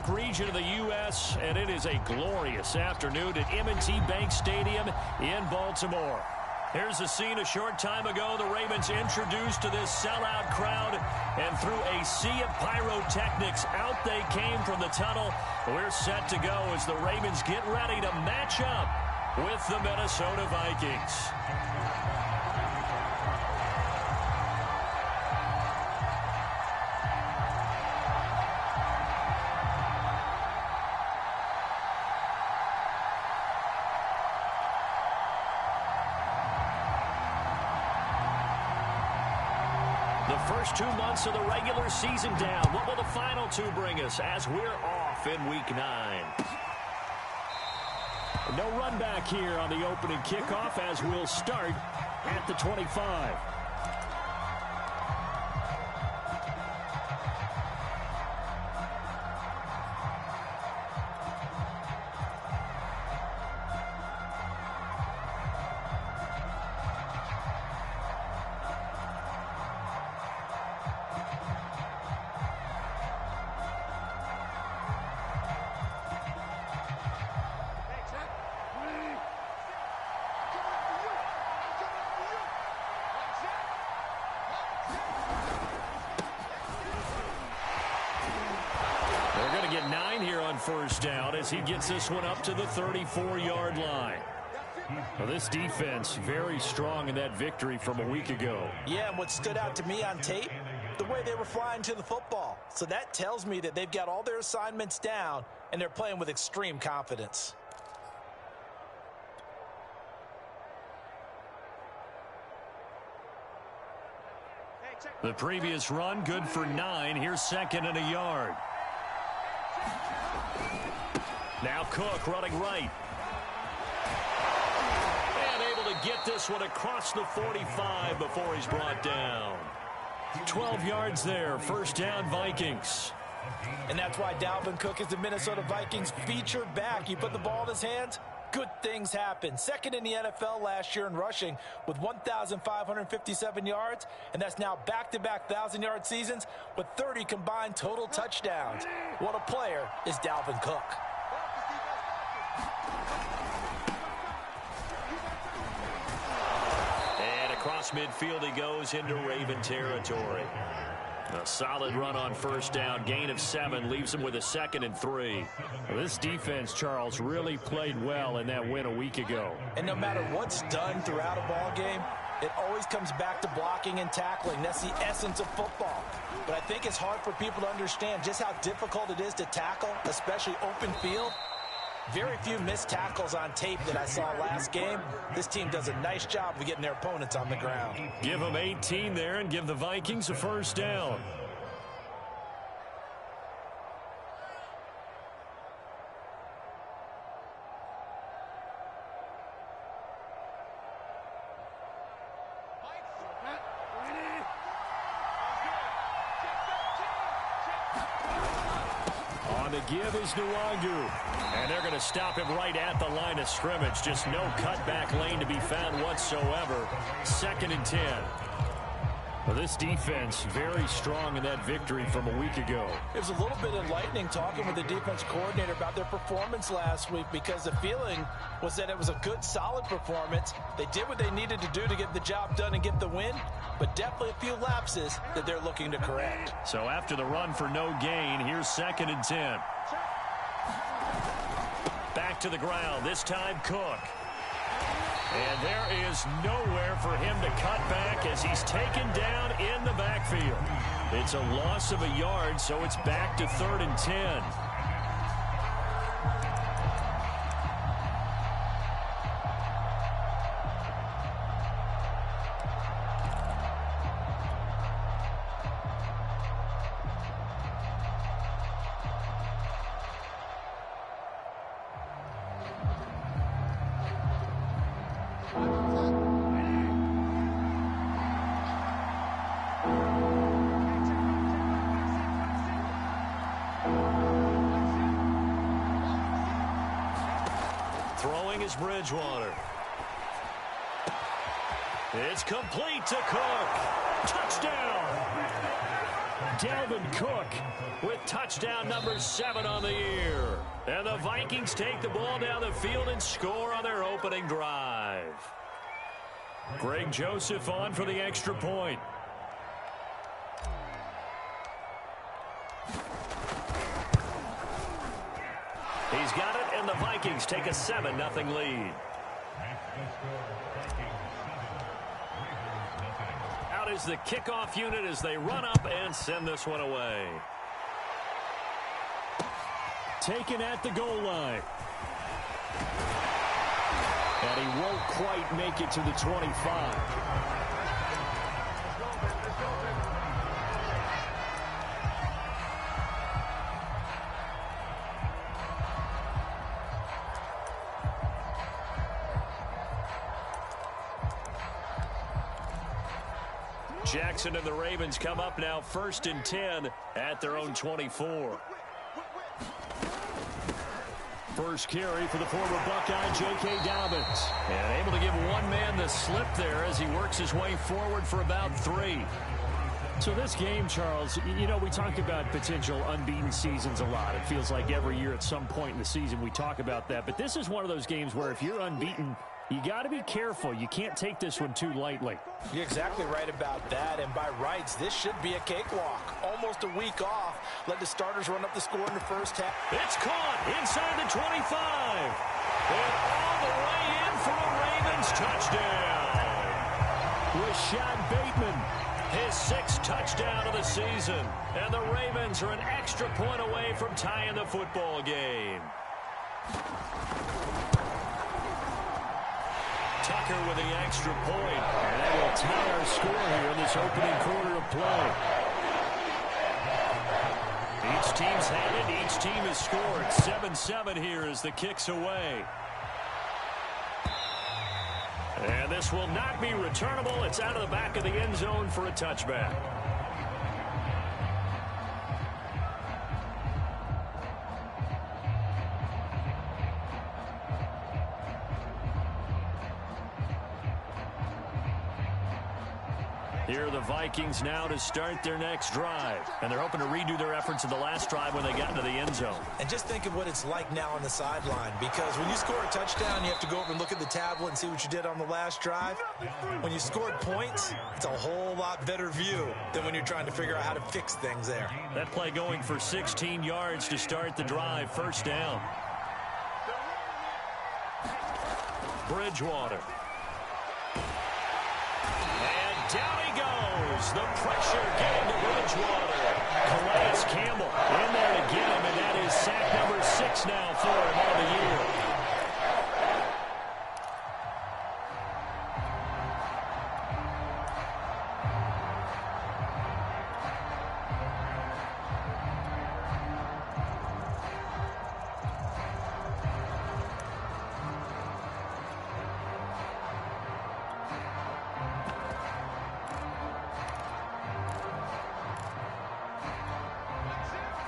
Atlantic region of the U.S., and it is a glorious afternoon at M&T Bank Stadium in Baltimore. Here's a scene a short time ago. The Ravens introduced to this sellout crowd, and through a sea of pyrotechnics, out they came from the tunnel. We're set to go as the Ravens get ready to match up with the Minnesota Vikings. The first 2 months of the regular season down. What will the final two bring us as we're off in Week 9? No run back here on the opening kickoff as we'll start at the 25. Get 9 here on first down as he gets this one up to the 34-yard line. Well, this defense very strong in that victory from a week ago. Yeah, and what stood out to me on tape, the way they were flying to the football. So that tells me that they've got all their assignments down and they're playing with extreme confidence. The previous run good for 9. Here's 2nd and a yard. Now Cook running right. And able to get this one across the 45 before he's brought down. 12 yards there. First down, Vikings. And that's why Dalvin Cook is the Minnesota Vikings featured back. You put the ball in his hands, good things happen. Second in the NFL last year in rushing with 1,557 yards, and that's now back-to-back 1,000-yard seasons with 30 combined total touchdowns. What a player is Dalvin Cook. And across midfield he goes into Raven territory. A solid run on first down. Gain of 7 leaves him with a 2nd and 3. Well, this defense, Charles, really played well in that win a week ago. And no matter what's done throughout a ball game, it always comes back to blocking and tackling. That's the essence of football. But I think it's hard for people to understand just how difficult it is to tackle, especially open field. Very few missed tackles on tape that I saw last game. This team does a nice job of getting their opponents on the ground. Give them 18 there and give the Vikings a first down. On the give is Nwangu. And they're going to stop him right at the line of scrimmage. Just no cutback lane to be found whatsoever. 2nd and 10. Well, this defense very strong in that victory from a week ago. It was a little bit enlightening talking with the defense coordinator about their performance last week because the feeling was that it was a good, solid performance. They did what they needed to do to get the job done and get the win, but definitely a few lapses that they're looking to correct. So after the run for no gain, here's 2nd and 10. Back to the ground, this time Cook. And there is nowhere for him to cut back as he's taken down in the backfield. It's a loss of a yard, so it's back to 3rd and 10. Throwing is Bridgewater. It's complete to Cook. Touchdown. Dalvin Cook with touchdown number 7 on the year. And the Vikings take the ball down the field and score on their opening drive. Greg Joseph on for the extra point. He's got it, and the Vikings take a 7-0 lead. Out is the kickoff unit as they run up and send this one away. Taken at the goal line. And he won't quite make it to the 25. Jackson and the Ravens come up now 1st and 10 at their own 24. First carry for the former Buckeye, J.K. Dobbins. And able to give one man the slip there as he works his way forward for about 3. So this game, Charles, you know, we talk about potential unbeaten seasons a lot. It feels like every year at some point in the season we talk about that. But this is one of those games where if you're unbeaten, you got to be careful. You can't take this one too lightly. You're exactly right about that. And by rights, this should be a cakewalk. Almost a week off. Let the starters run up the score in the first half. It's caught inside the 25. And all the way in for a Ravens touchdown. Rashad Bateman, his 6th touchdown of the season. And the Ravens are an extra point away from tying the football game. Tucker with the extra point. And that will tie our score here in this opening quarter of play. Each team's had it. Each team has scored. 7-7 here as the kick's away. And this will not be returnable. It's out of the back of the end zone for a touchback. Here are the Vikings now to start their next drive. And they're hoping to redo their efforts in the last drive when they got into the end zone. And just think of what it's like now on the sideline. Because when you score a touchdown, you have to go over and look at the tablet and see what you did on the last drive. When you scored points, it's a whole lot better view than when you're trying to figure out how to fix things there. That play going for 16 yards to start the drive. First down. Bridgewater. Down he goes. The pressure getting to Bridgewater. Calais Campbell in there to get him, and that is sack number 6 now for him on the year.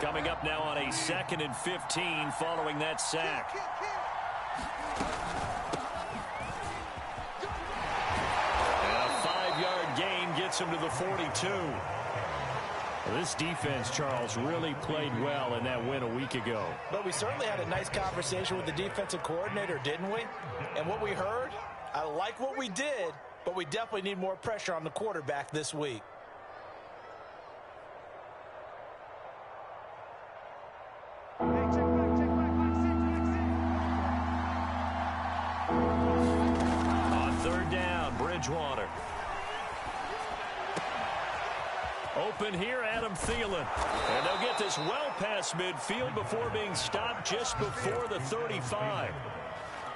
Coming up now on a 2nd and 15 following that sack. And a 5-yard gain gets him to the 42. Well, this defense, Charles, really played well in that win a week ago. But we certainly had a nice conversation with the defensive coordinator, didn't we? And what we heard, I like what we did, but we definitely need more pressure on the quarterback this week. Bridgewater. Open here, Adam Thielen. And they'll get this well past midfield before being stopped just before the 35.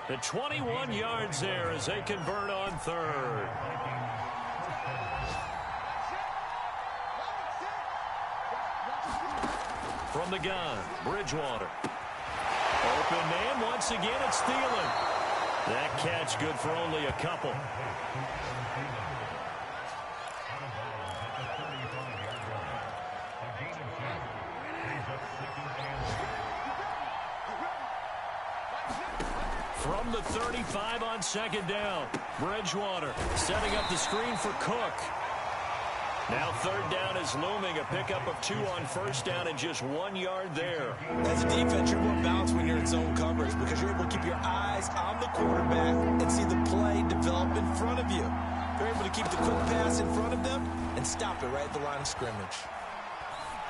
The 21 yards there as they convert on 3rd. From the gun, Bridgewater. Open man, once again, it's Thielen. That catch good for only a couple. From the 35 on 2nd down, Bridgewater setting up the screen for Cook. Now third down is looming. A pickup of 2 on first down and just 1 yard there. As a defense, you're more balanced when you're in zone coverage because you're able to keep your eyes on the quarterback and see the play develop in front of you. You're able to keep the quick pass in front of them and stop it right at the line of scrimmage.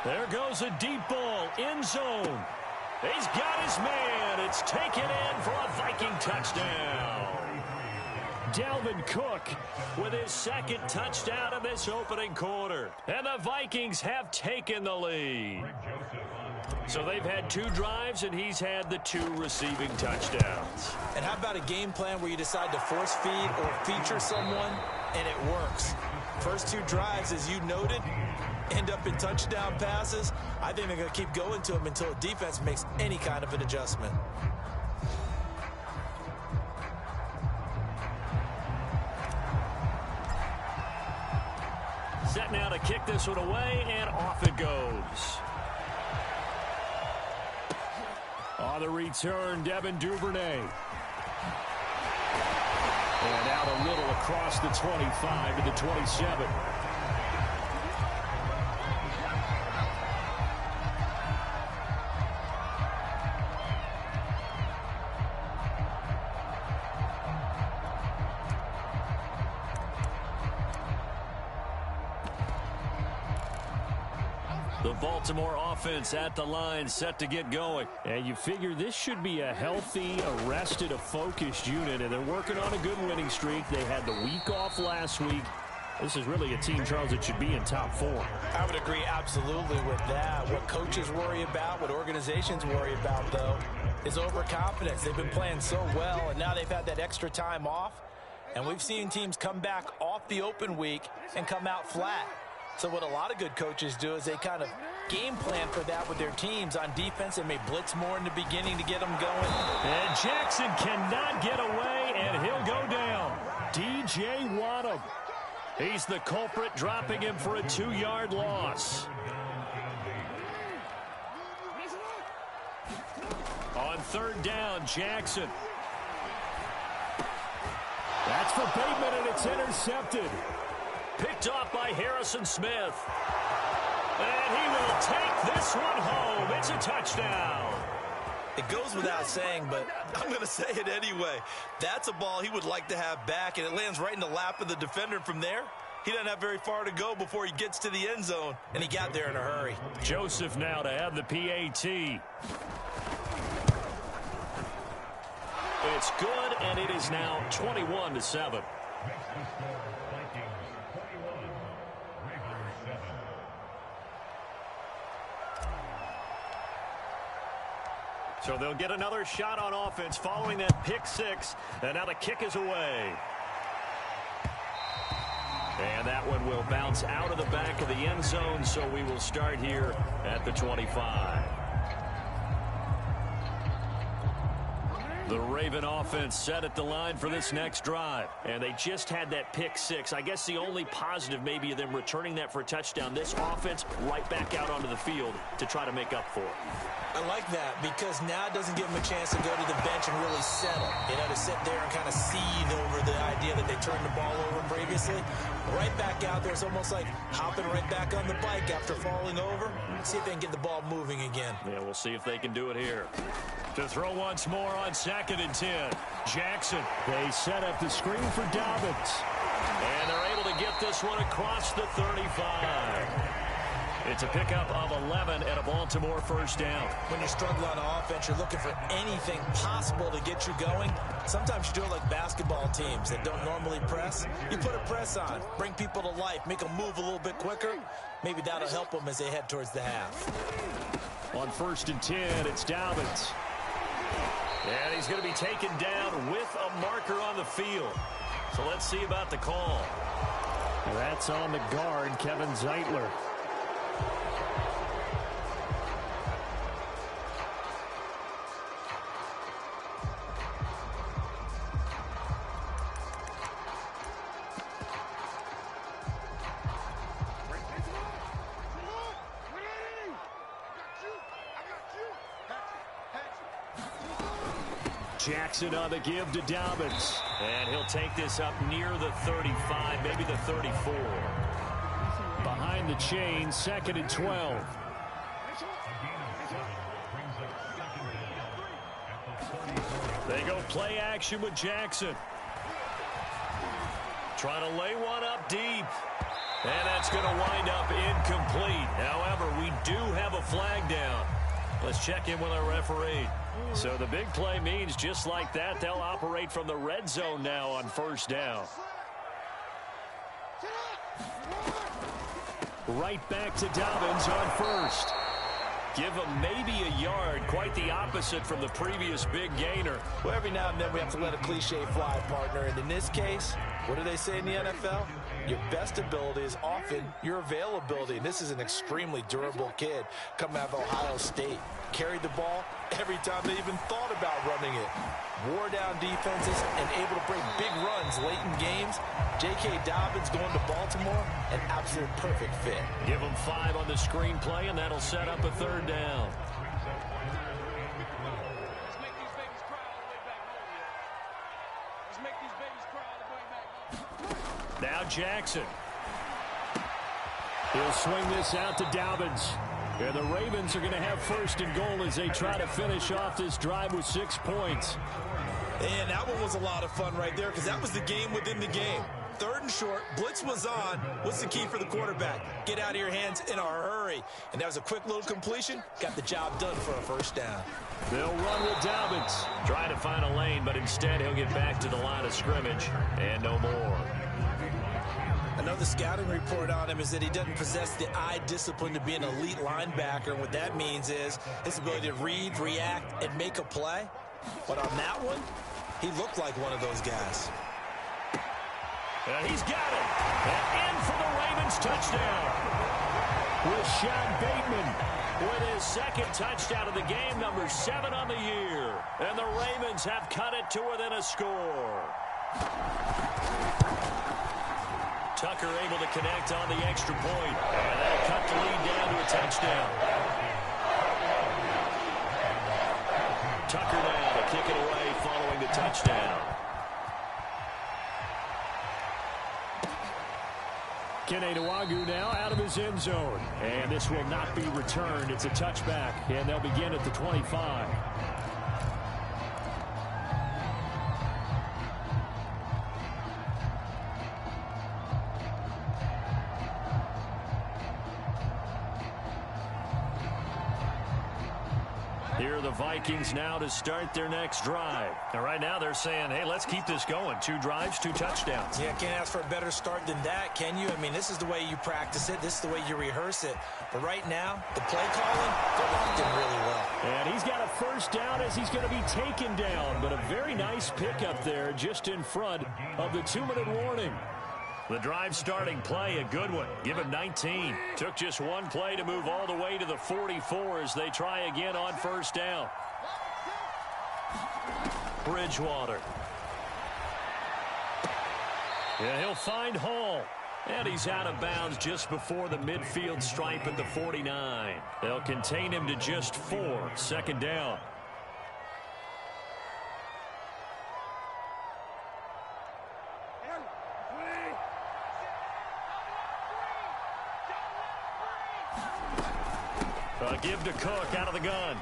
There goes a deep ball, end zone. He's got his man. It's taken in for a Viking touchdown. Dalvin Cook with his second touchdown of this opening quarter. And the Vikings have taken the lead. So they've had 2 drives, and he's had the 2 receiving touchdowns. And how about a game plan where you decide to force feed or feature someone, and it works? First 2 drives, as you noted, end up in touchdown passes. I think they're going to keep going to them until a defense makes any kind of an adjustment. Set now to kick this one away, and off it goes. On the return, Devin Duvernay. And out a little across the 25 to the 27. The Baltimore offense at the line, set to get going. And you figure this should be a healthy, arrested, a focused unit, and they're working on a good winning streak. They had the week off last week. This is really a team, Charles, that should be in top 4. I would agree absolutely with that. What coaches worry about, what organizations worry about, though, is overconfidence. They've been playing so well, and now they've had that extra time off. And we've seen teams come back off the open week and come out flat. So what a lot of good coaches do is they kind of game plan for that with their teams. On defense, they may blitz more in the beginning to get them going. And Jackson cannot get away, and he'll go down. DJ Waddle. He's the culprit, dropping him for a 2-yard loss. On third down, Jackson. That's for Bateman, and it's intercepted. Picked off by Harrison Smith. And he will take this one home. It's a touchdown. It goes without saying, but I'm going to say it anyway. That's a ball he would like to have back, and it lands right in the lap of the defender from there. He doesn't have very far to go before he gets to the end zone, and he got there in a hurry. Joseph now to have the PAT. It's good, and it is now 21-7. So they'll get another shot on offense following that pick 6. And now the kick is away. And that one will bounce out of the back of the end zone, so we will start here at the 25. The Raven offense set at the line for this next drive. And they just had that pick 6. I guess the only positive maybe of them returning that for a touchdown. This offense right back out onto the field to try to make up for it. I like that because now it doesn't give them a chance to go to the bench and really settle. You know, to sit there and kind of seethe over the idea that they turned the ball over previously. Right back out there. It's almost like hopping right back on the bike after falling over. See if they can get the ball moving again. Yeah, we'll see if they can do it here. To throw once more on 2nd and 10. Jackson. They set up the screen for Dobbins. And they're able to get this one across the 35. It's a pickup of 11 and a Baltimore first down. When you're struggling on offense, you're looking for anything possible to get you going. Sometimes you do it like basketball teams that don't normally press. You put a press on, bring people to life, make them move a little bit quicker. Maybe that'll help them as they head towards the half. On 1st and 10, it's Dobbins. And he's going to be taken down with a marker on the field. So let's see about the call. That's on the guard, Kevin Zeitler. Jackson on the give to Dobbins. And he'll take this up near the 35, maybe the 34. behind the chain, 2nd and 12. They go play action with Jackson. Trying to lay one up deep. And that's going to wind up incomplete. However, we do have a flag down. Let's check in with our referee. So the big play means just like that, they'll operate from the red zone now on 1st down. Right back to Dobbins on 1st. Give him maybe a yard, quite the opposite from the previous big gainer. Well, every now and then we have to let a cliche fly, partner. And in this case, what do they say in the NFL? Your best ability is often your availability. And this is an extremely durable kid coming out of Ohio State. Carried the ball every time they even thought about running it. Wore down defenses and able to break big runs late in games. J.K. Dobbins going to Baltimore, an absolute perfect fit. Give him 5 on the screenplay, and that'll set up a 3rd down. Now Jackson. He'll swing this out to Dobbins. And the Ravens are going to have 1st and goal as they try to finish off this drive with 6 points. And that one was a lot of fun right there because that was the game within the game. 3rd and short, blitz was on. What's the key for the quarterback? Get out of your hands in a hurry. And that was a quick little completion. Got the job done for a 1st down. They'll run with Dobbins. Trying to find a lane, but instead he'll get back to the line of scrimmage. And no more. Another scouting report on him is that he doesn't possess the eye discipline to be an elite linebacker. And what that means is his ability to read, react, and make a play. But on that one, he looked like one of those guys. And he's got it. And in for the Ravens touchdown. Rashad Bateman with his 2nd touchdown of the game, number 7 on the year. And the Ravens have cut it to within a score. Tucker able to connect on the extra point. And that'll cut the lead down to a touchdown. Tucker now to kick it away following the touchdown. Kene Nwagu now out of his end zone. And this will not be returned. It's a touchback. And they'll begin at the 25. Here are the Vikings now to start their next drive. And right now they're saying, hey, let's keep this going. 2 drives, 2 touchdowns. Yeah, can't ask for a better start than that, can you? I mean, this is the way you practice it. This is the way you rehearse it. But right now, the play calling, they're locked in really well. And he's got a 1st down as he's going to be taken down. But a very nice pickup there just in front of the 2-minute warning. The drive starting play, a good one. Give him 19. Took just 1 play to move all the way to the 44 as they try again on 1st down. Bridgewater. Yeah, he'll find Hall. And he's out of bounds just before the midfield stripe at the 49. They'll contain him to just 4. 2nd down. Give to Cook out of the gun.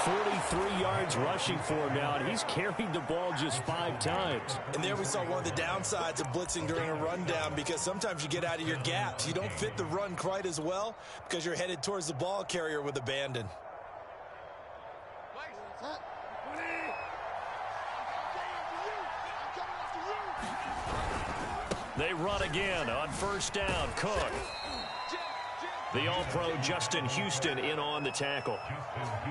43 yards rushing for him now, and he's carried the ball just 5 times. And there we saw one of the downsides of blitzing during a rundown, because sometimes you get out of your gaps. You don't fit the run quite as well because you're headed towards the ball carrier with abandon. They run again on 1st down. Cook. The All-Pro Justin Houston in on the tackle.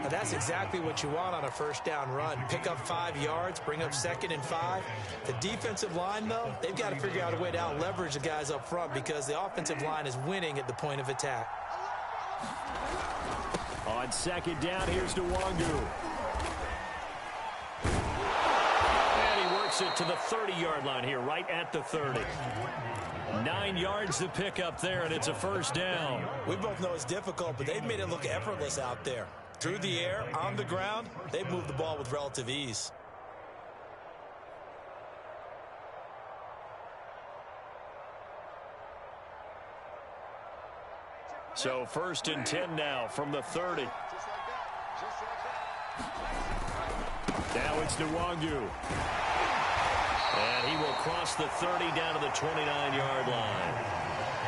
Now that's exactly what you want on a 1st down run. Pick up 5 yards, bring up 2nd and 5. The defensive line, though, they've got to figure out a way to out-leverage the guys up front because the offensive line is winning at the point of attack. On 2nd down, here's Nwagu. And he works it to the 30-yard line here, right at the 30. 9 yards to pick up there, and it's a 1st down. We both know it's difficult, but they've made it look effortless out there. Through the air, on the ground, they've moved the ball with relative ease. So 1st and 10 now from the 30. Now it's Nwangu. And he will cross the 30 down to the 29-yard line.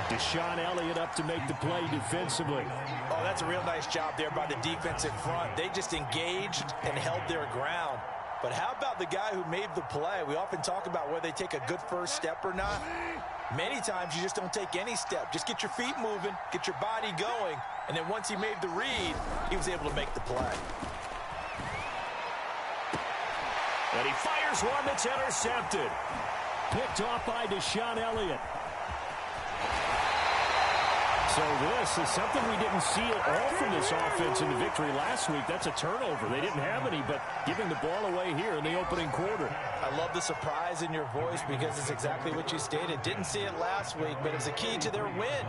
Deshaun Elliott up to make the play defensively. Oh, that's a real nice job there by the defensive front. They just engaged and held their ground. But how about the guy who made the play? We often talk about whether they take a good first step or not. Many times you just don't take any step. Just get your feet moving, get your body going, and then once he made the read, he was able to make the play. And he fires one that's intercepted. Picked off by Deshaun Elliott. So this is something we didn't see at all from this offense in the victory last week. That's a turnover. They didn't have any, but giving the ball away here in the opening quarter. I love the surprise in your voice because it's exactly what you stated. Didn't see it last week, but it's a key to their win.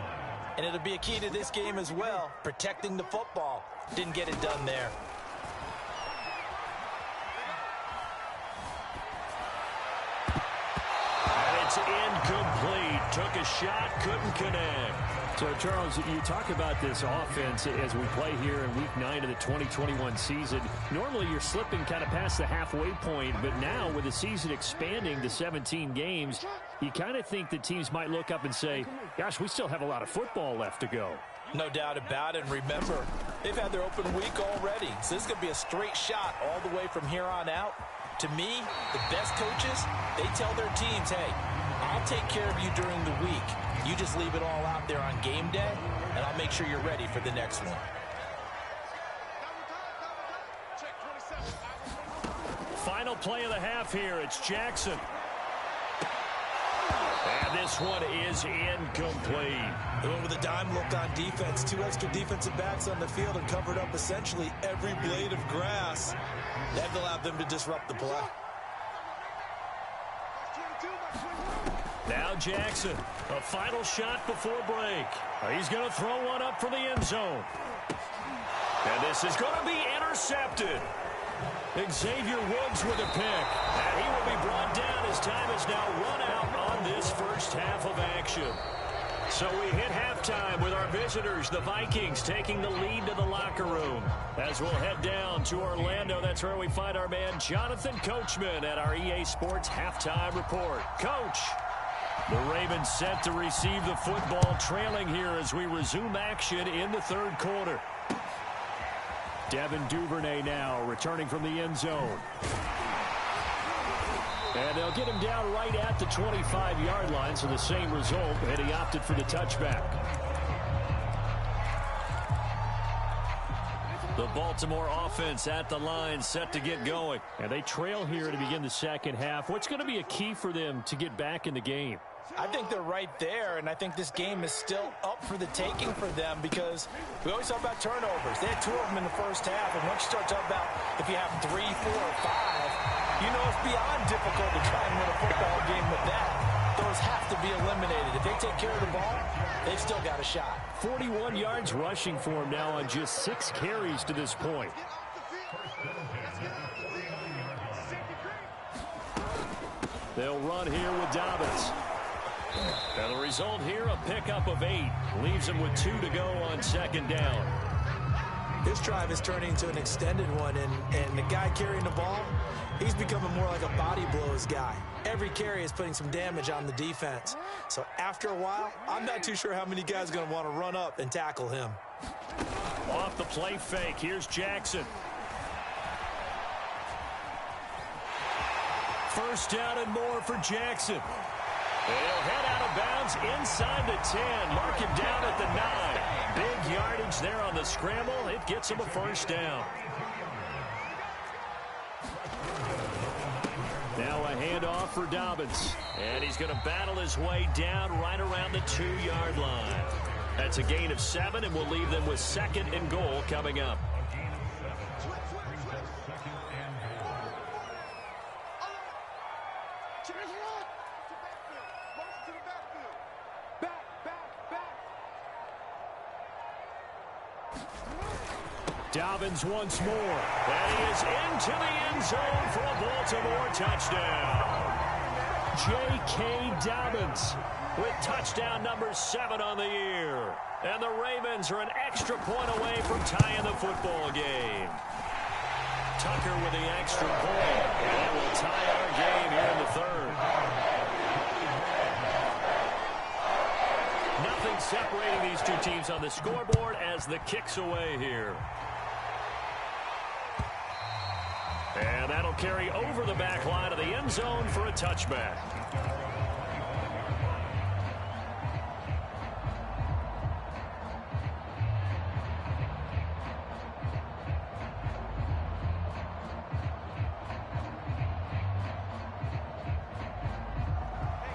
And it'll be a key to this game as well, protecting the football. Didn't get it done there. And it's incomplete. Took a shot, couldn't connect. So, Charles, you talk about this offense as we play here in Week 9 of the 2021 season. Normally, you're slipping kind of past the halfway point, but now with the season expanding to 17 games, you kind of think that teams might look up and say, gosh, we still have a lot of football left to go. No doubt about it. And remember, they've had their open week already. So this is going to be a straight shot all the way from here on out. To me, the best coaches, they tell their teams, hey, I'll take care of you during the week. You just leave it all out there on game day, and I'll make sure you're ready for the next one. Final play of the half here. It's Jackson. And this one is incomplete. They went with a dime look on defense. 2 extra defensive backs on the field and covered up essentially every blade of grass. That allowed them to disrupt the play. Now Jackson, a final shot before break. He's going to throw one up for the end zone. And this is going to be intercepted. Xavier Woods with a pick. And he will be brought down as time is now run out on this first half of action. So we hit halftime with our visitors, the Vikings, taking the lead to the locker room. As we'll head down to Orlando, that's where we find our man Jonathan Coachman at our EA Sports Halftime Report. Coach. The Ravens set to receive the football, trailing here as we resume action in the third quarter. Devin Duvernay now returning from the end zone. And they'll get him down right at the 25-yard line, so the same result, and he opted for the touchback. The Baltimore offense at the line set to get going. And they trail here to begin the second half. What's going to be a key for them to get back in the game? I think they're right there, and I think this game is still up for the taking for them because we always talk about turnovers. They had 2 of them in the first half, and once you start talking about if you have 3, 4, or 5, you know it's beyond difficult to try and win a football game with that. Those have to be eliminated. If they take care of the ball, they've still got a shot. 41 yards rushing for him now on just 6 carries to this point. They'll run here with Dobbins. And the result here, a pickup of 8. Leaves them with 2 to go on second down. This drive is turning into an extended one, and the guy carrying the ball, he's becoming more like a body blows guy. Every carry is putting some damage on the defense. So after a while, I'm not too sure how many guys are going to want to run up and tackle him. Off the play fake, here's Jackson. First down and more for Jackson. They'll head out of bounds inside the 10. Mark him down at the 9. Big yardage there on the scramble. It gets him a first down. Now a handoff for Dobbins. And he's going to battle his way down right around the 2-yard line. That's a gain of 7, and we'll leave them with 2nd and goal coming up. Dobbins once more. And he is into the end zone for a Baltimore touchdown. J.K. Dobbins with touchdown number 7 on the year. And the Ravens are an extra point away from tying the football game. Tucker with the extra point. And that will tie our game here in the third. Nothing separating these two teams on the scoreboard as the kick's away here. And that'll carry over the back line of the end zone for a touchback.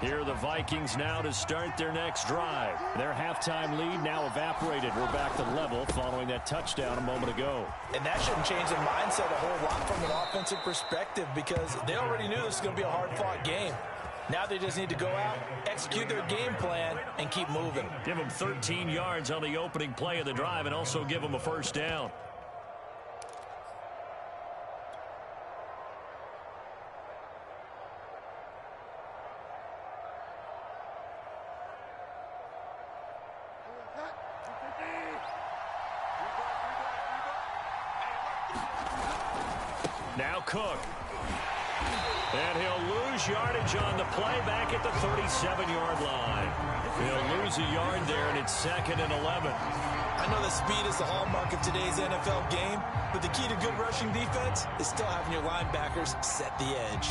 Here are the Vikings now to start their next drive. Their halftime lead now evaporated. We're back to level following that touchdown a moment ago. And that shouldn't change the mindset a whole lot from an offensive perspective because they already knew this was going to be a hard-fought game. Now they just need to go out, execute their game plan, and keep moving. Give them 13 yards on the opening play of the drive and also give them a first down. Now Cook. And he'll lose yardage on the play back at the 37-yard line. He'll lose a yard there, and it's 2nd and 11. I know that speed is the hallmark of today's NFL game, but the key to good rushing defense is still having your linebackers set the edge.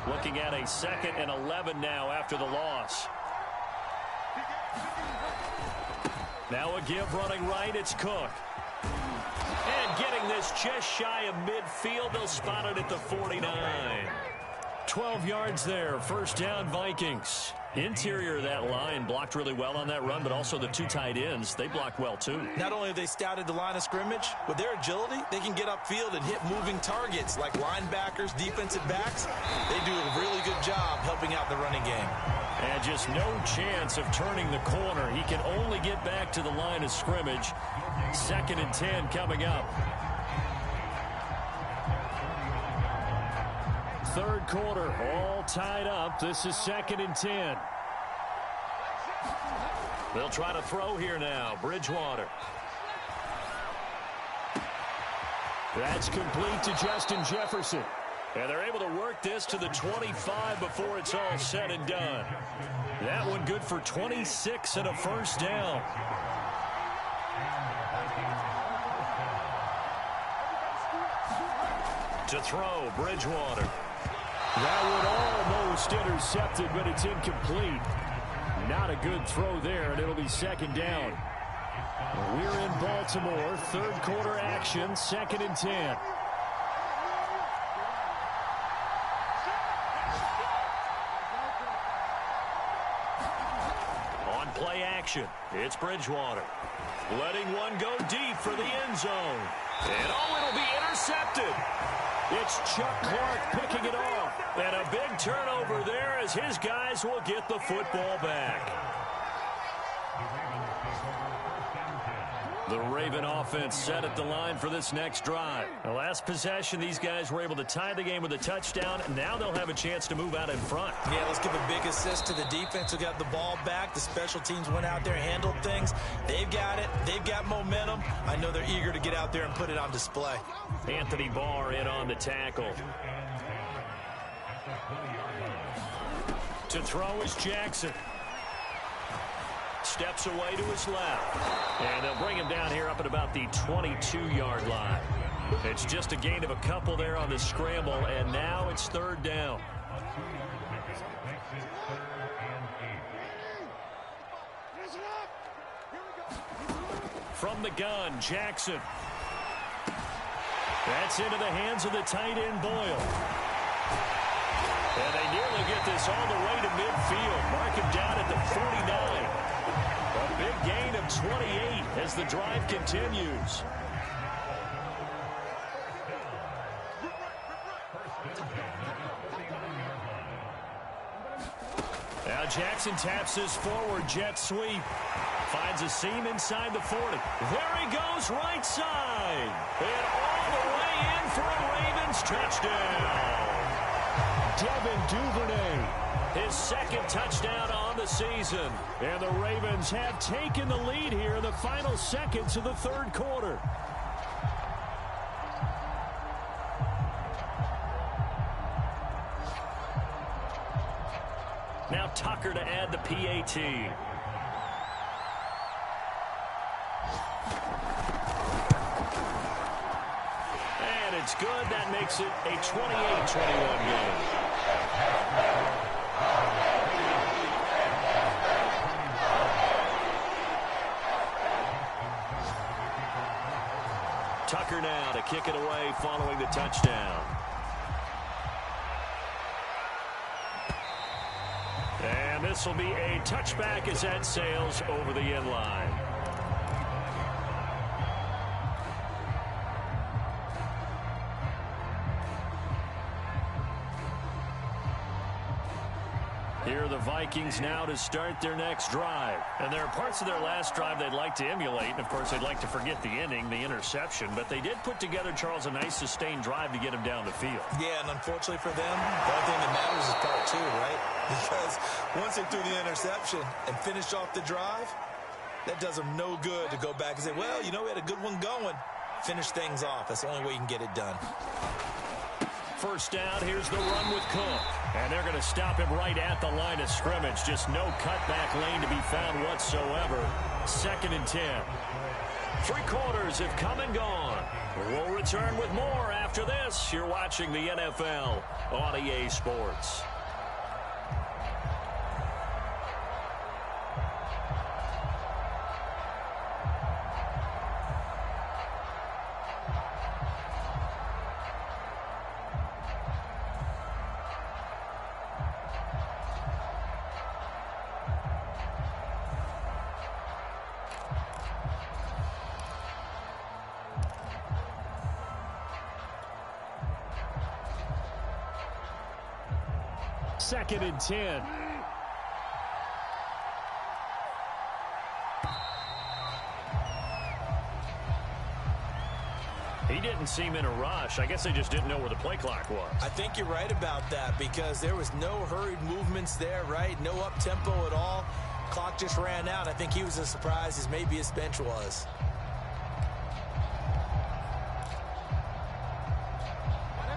Looking at a 2nd and 11 now after the loss. Now a give running right, it's Cook. And getting this just shy of midfield, they'll spot it at the 49. 12 yards there, first down Vikings. Interior of that line blocked really well on that run, but also the two tight ends, they blocked well too. Not only have they scouted the line of scrimmage, with their agility, they can get upfield and hit moving targets like linebackers, defensive backs. They do a really good job helping out the running game. And just no chance of turning the corner. He can only get back to the line of scrimmage. 2nd and 10 coming up. Third quarter, all tied up. This is 2nd and 10. They'll try to throw here now. Bridgewater. That's complete to Justin Jefferson. And they're able to work this to the 25 before it's all said and done. That one good for 26 and a first down. To throw, Bridgewater. That one almost intercepted, but it's incomplete. Not a good throw there, and it'll be 2nd down. We're in Baltimore. Third quarter action, 2nd and 10. On play action, it's Bridgewater. Letting one go deep for the end zone. And it'll be intercepted. It's Chuck Clark picking it off. And a big turnover there as his guys will get the football back. The Raven offense set at the line for this next drive. The last possession, these guys were able to tie the game with a touchdown. Now they'll have a chance to move out in front. Yeah, let's give a big assist to the defense who got the ball back. The special teams went out there and handled things. They've got it. They've got momentum. I know they're eager to get out there and put it on display. Anthony Barr in on the tackle. To throw is Jackson. Steps away to his left. And they'll bring him down here up at about the 22-yard line. It's just a gain of a couple there on the scramble, and now it's 3rd down. From the gun, Jackson. That's into the hands of the tight end, Boyle. And they nearly get this all the way to midfield. Mark him down at the 49. A big gain of 28 as the drive continues. Now Jackson taps his forward jet sweep. Finds a seam inside the 40. There he goes, right side. And all the way in for a Ravens touchdown. Devin Duvernay, his second touchdown on the season. And the Ravens have taken the lead here in the final seconds of the third quarter. Now Tucker to add the PAT. And it's good. That makes it a 28-21 game. Tucker now to kick it away following the touchdown. And this will be a touchback as that sails over the end line. Here are the Vikings now to start their next drive. And there are parts of their last drive they'd like to emulate. And, of course, they'd like to forget the inning, the interception. But they did put together, Charles, a nice sustained drive to get him down the field. Yeah, and unfortunately for them, the only thing that matters is part two, right? Because once they threw the interception and finished off the drive, that does them no good to go back and say, well, you know, we had a good one going. Finish things off. That's the only way you can get it done. First down, here's the run with Cook. And they're going to stop him right at the line of scrimmage. Just no cutback lane to be found whatsoever. 2nd and 10. 3 quarters have come and gone. We'll return with more after this. You're watching the NFL on EA Sports. Second and 10. He didn't seem in a rush. I guess they just didn't know where the play clock was. I think you're right about that because there was no hurried movements there, right? No up-tempo at all. Clock just ran out. I think he was as surprised as maybe his bench was.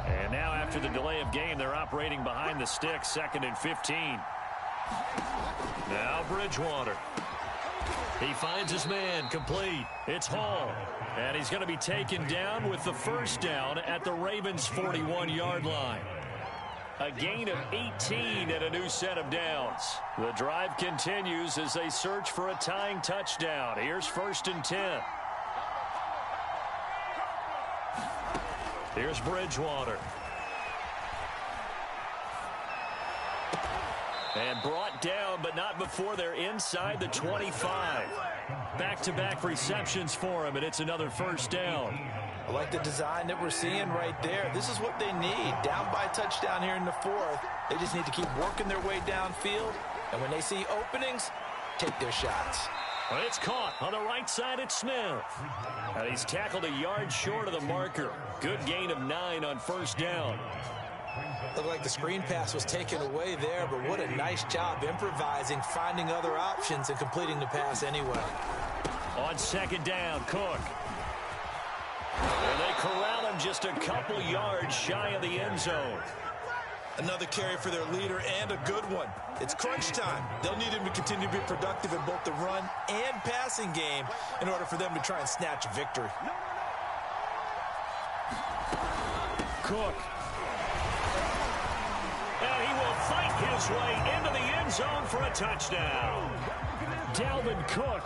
And now after the delay of game, they're operating behind the sticks. 2nd and 15. Now Bridgewater. He finds his man complete. It's Hall. And he's going to be taken down with the first down at the Ravens' 41-yard line. A gain of 18 and a new set of downs. The drive continues as they search for a tying touchdown. Here's 1st and 10. Here's Bridgewater. And brought down, but not before they're inside the 25. Back-to-back receptions for him, and it's another first down. I like the design that we're seeing right there. This is what they need. Down by a touchdown here in the 4th. They just need to keep working their way downfield. And when they see openings, take their shots. Well, it's caught on the right side at Smith. And he's tackled a yard short of the marker. Good gain of 9 on first down. Looked like the screen pass was taken away there, but what a nice job improvising, finding other options, and completing the pass anyway. On 2nd down, Cook. And they corral him just a couple yards shy of the end zone. Another carry for their leader and a good one. It's crunch time. They'll need him to continue to be productive in both the run and passing game in order for them to try and snatch a victory. Cook. And he will fight his way into the end zone for a touchdown. Dalvin Cook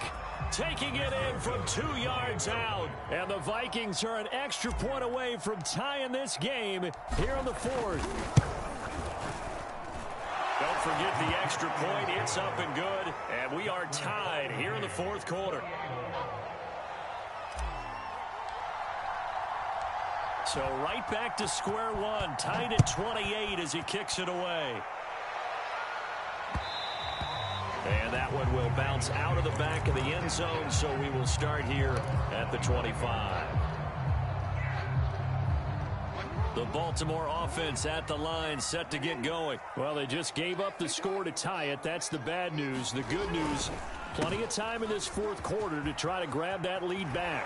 taking it in from 2 yards out. And the Vikings are an extra point away from tying this game here in the 4th. Don't forget the extra point. It's up and good. And we are tied here in the 4th quarter. So right back to square one. Tied at 28 as he kicks it away. And that one will bounce out of the back of the end zone, so we will start here at the 25. The Baltimore offense at the line, set to get going. Well, they just gave up the score to tie it. That's the bad news. The good news, plenty of time in this fourth quarter to try to grab that lead back.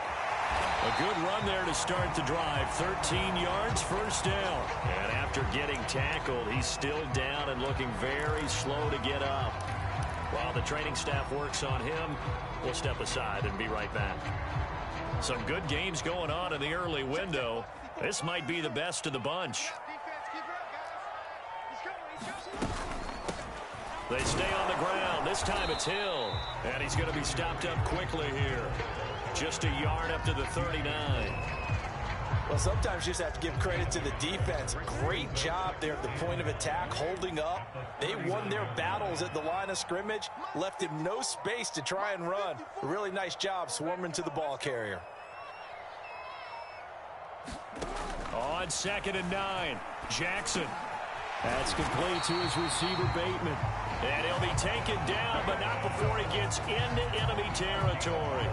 A good run there to start the drive. 13 yards, first down. And after getting tackled, he's still down and looking very slow to get up. While the training staff works on him, we'll step aside and be right back. Some good games going on in the early window. This might be the best of the bunch. They stay on the ground. This time it's Hill. And he's going to be stopped up quickly here. Just a yard up to the 39. Well, sometimes you just have to give credit to the defense. Great job there at the point of attack, holding up. They won their battles at the line of scrimmage, left him no space to try and run. A really nice job swarming to the ball carrier. On 2nd and 9, Jackson. That's complete to his receiver, Bateman. And he'll be taken down, but not before he gets into enemy territory.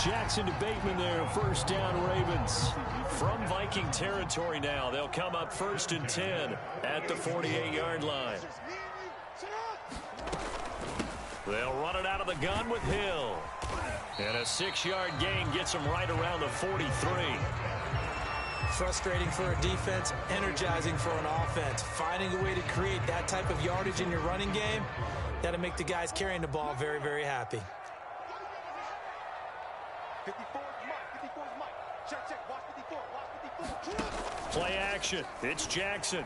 Jackson to Bateman there, first down, Ravens. From Viking territory now, they'll come up 1st and 10 at the 48-yard line. They'll run it out of the gun with Hill. And a 6-yard gain gets him right around the 43. Frustrating for a defense, energizing for an offense. Finding a way to create that type of yardage in your running game, that'll make the guys carrying the ball very, very happy. Play action. It's Jackson.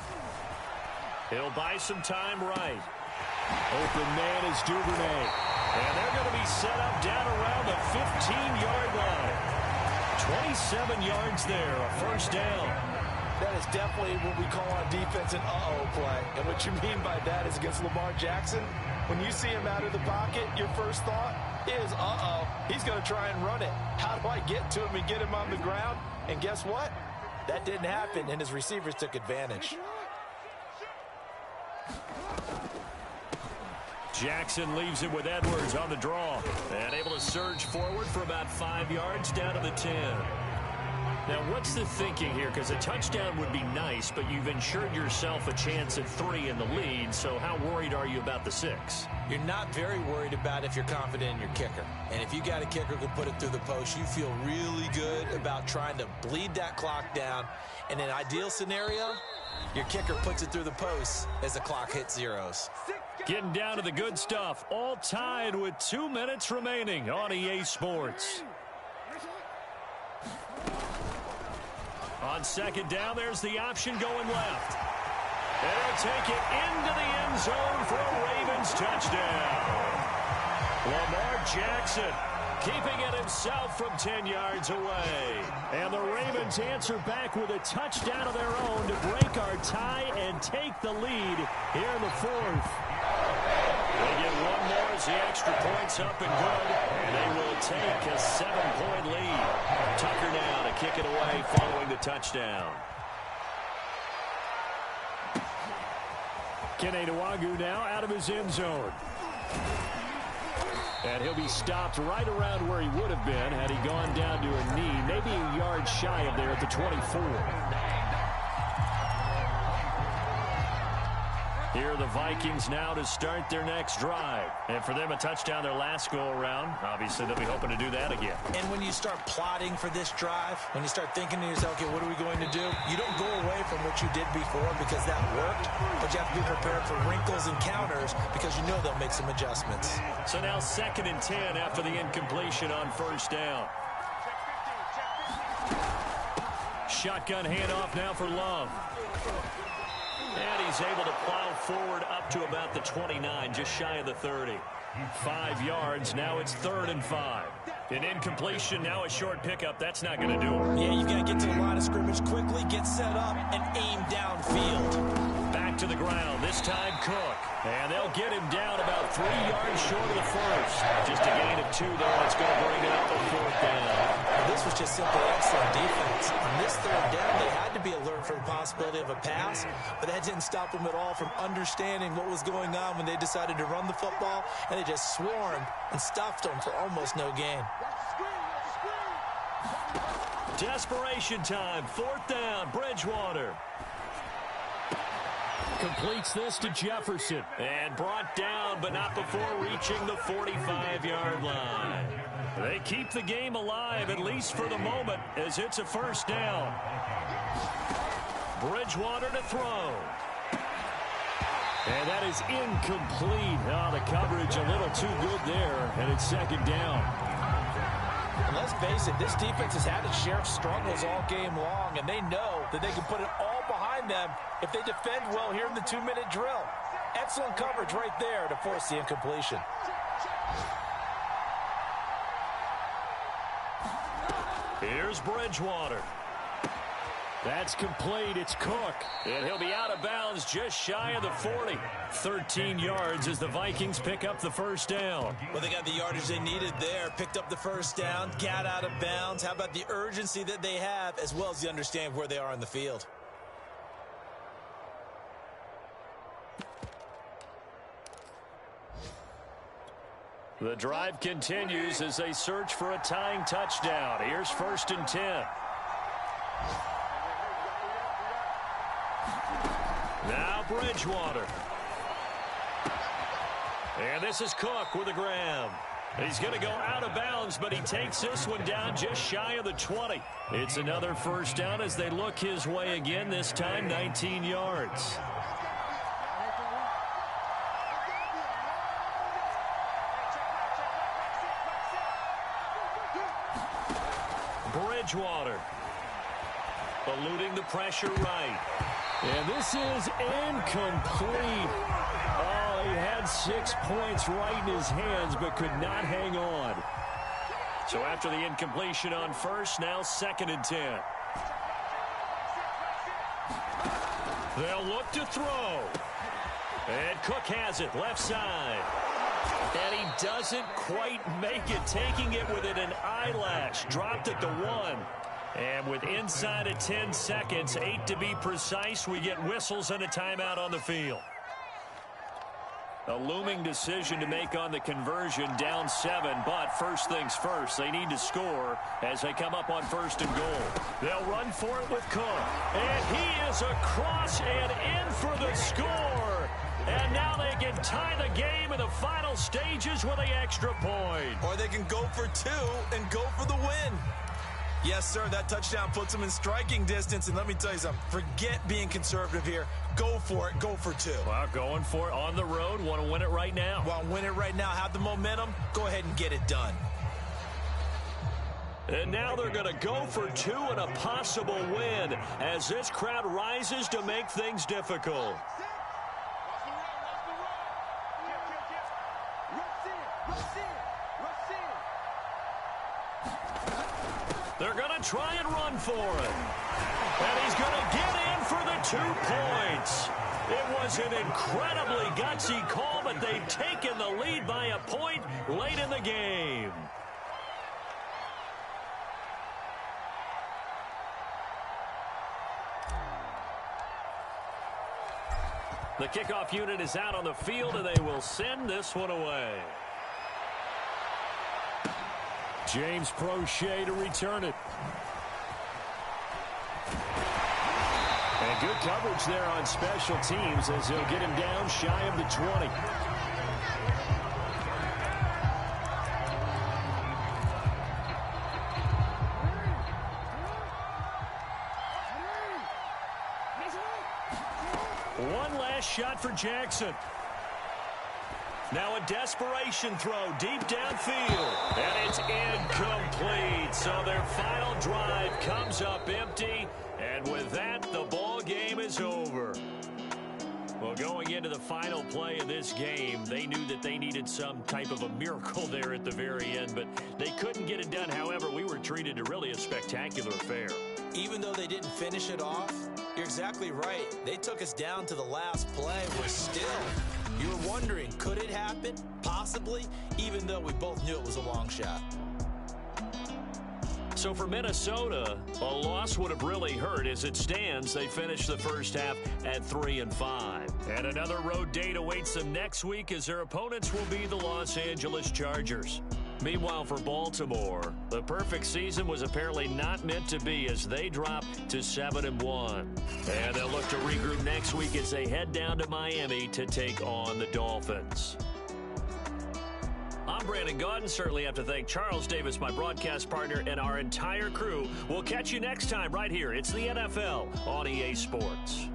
He'll buy some time right. Open man is Duvernay. And they're going to be set up down around the 15-yard line. 27 yards there, a first down. That is definitely what we call on defense an uh-oh play. And what you mean by that is against Lamar Jackson, when you see him out of the pocket, your first thought is, uh-oh, he's going to try and run it. How do I get to him and get him on the ground? And guess what? That didn't happen, and his receivers took advantage. Jackson leaves it with Edwards on the draw. And able to surge forward for about 5 yards down to the 10. Now, what's the thinking here? Because a touchdown would be nice, but you've ensured yourself a chance at 3 in the lead, so how worried are you about the 6? You're not very worried about if you're confident in your kicker. And if you got a kicker who can put it through the post, you feel really good about trying to bleed that clock down. In an ideal scenario, your kicker puts it through the post as the clock hits zeros. Getting down to the good stuff, all tied with 2 minutes remaining on EA Sports. On 2nd down, there's the option going left. And they'll take it into the end zone for a Ravens touchdown. Lamar Jackson keeping it himself from 10 yards away. And the Ravens answer back with a touchdown of their own to break our tie and take the lead here in the 4th. They get one more as the extra point's up and good. And they will take a 7-point lead. Tucker now to kick it away following the touchdown. Kene Nwangwu now out of his end zone. And he'll be stopped right around where he would have been had he gone down to a knee, maybe a yard shy of there at the 24. Here are the Vikings now to start their next drive. And for them, a touchdown their last go-around. Obviously, they'll be hoping to do that again. And when you start plotting for this drive, when you start thinking to yourself, okay, what are we going to do? You don't go away from what you did before because that worked, but you have to be prepared for wrinkles and counters because you know they'll make some adjustments. So now 2nd and 10 after the incompletion on first down. Shotgun handoff now for Love. And he's able to plow forward up to about the 29, just shy of the 30. 5 yards, now it's 3rd and 5. An incompletion, now a short pickup. That's not going to do it. Yeah, you've got to get to the line of scrimmage quickly, get set up, and aim downfield. Back back to the ground. This time Cook. And they'll get him down about 3 yards short of the first. Just a gain of 2 there. It's going to bring up a 4th down. This was just simply excellent defense. On this 3rd down, they had to be alert for the possibility of a pass, but that didn't stop them at all from understanding what was going on when they decided to run the football, and they just swarmed and stuffed them for almost no gain. Desperation time. 4th down. Bridgewater. Completes this to Jefferson. And brought down, but not before reaching the 45-yard line. They keep the game alive, at least for the moment, as it's a 1st down. Bridgewater to throw. And that is incomplete. Oh, the coverage a little too good there, and it's 2nd down. And let's face it, this defense has had its share of struggles all game long, and they know that they can put it all behind them if they defend well here in the 2-minute drill. Excellent coverage right there to force the incompletion. Here's Bridgewater. That's complete. It's Cook. And he'll be out of bounds just shy of the 40. 13 yards as the Vikings pick up the 1st down. Well, they got the yardage they needed there. Picked up the 1st down. Got out of bounds. How about the urgency that they have as well as the understand where they are on the field? The drive continues as they search for a tying touchdown. Here's 1st and 10. Now Bridgewater. And this is Cook with a grab. He's going to go out of bounds, but he takes this one down just shy of the 20. It's another 1st down as they look his way again, this time 19 yards. Bridgewater. Eluding the pressure right. And this is incomplete. Oh, he had 6 points right in his hands, but could not hang on. So after the incompletion on 1st, now 2nd and 10. They'll look to throw. And Cook has it, left side. And he doesn't quite make it, taking it within an eyelash. Dropped at the 1. And with inside of 10 seconds, 8 to be precise, we get whistles and a timeout on the field. A looming decision to make on the conversion, down 7, but first things first, they need to score as they come up on 1st and goal. They'll run for it with Cook. And he is across and in for the score. And now they can tie the game in the final stages with an extra point. Or they can go for 2 and go for the win. Yes, sir, that touchdown puts them in striking distance. And let me tell you something, forget being conservative here. Go for it, go for 2. Well, going for it on the road. Want to win it right now. Want to win it right now, have the momentum, go ahead and get it done. And now they're going to go for 2 and a possible win as this crowd rises to make things difficult. They're going to try and run for it. And he's going to get in for the 2 points. It was an incredibly gutsy call, but they've taken the lead by a point late in the game. The kickoff unit is out on the field, and they will send this one away. James Prochet to return it. And good coverage there on special teams as they'll get him down shy of the 20. One last shot for Jackson. Now a desperation throw deep downfield. And it's incomplete. So their final drive comes up empty. And with that, the ball game is over. Well, going into the final play of this game, they knew that they needed some type of a miracle there at the very end, but they couldn't get it done. However, we were treated to really a spectacular affair. Even though they didn't finish it off, You're exactly right. They took us down to the last play. We're still. You were wondering, could it happen? Possibly, even though we both knew it was a long shot. So for Minnesota, a loss would have really hurt. As it stands, they finished the first half at 3-5. And another road date awaits them next week as their opponents will be the Los Angeles Chargers. Meanwhile, for Baltimore, the perfect season was apparently not meant to be as they drop to 7-1. And they'll look to regroup next week as they head down to Miami to take on the Dolphins. I'm Brandon Gaudin. Certainly have to thank Charles Davis, my broadcast partner, and our entire crew. We'll catch you next time right here. It's the NFL on EA Sports.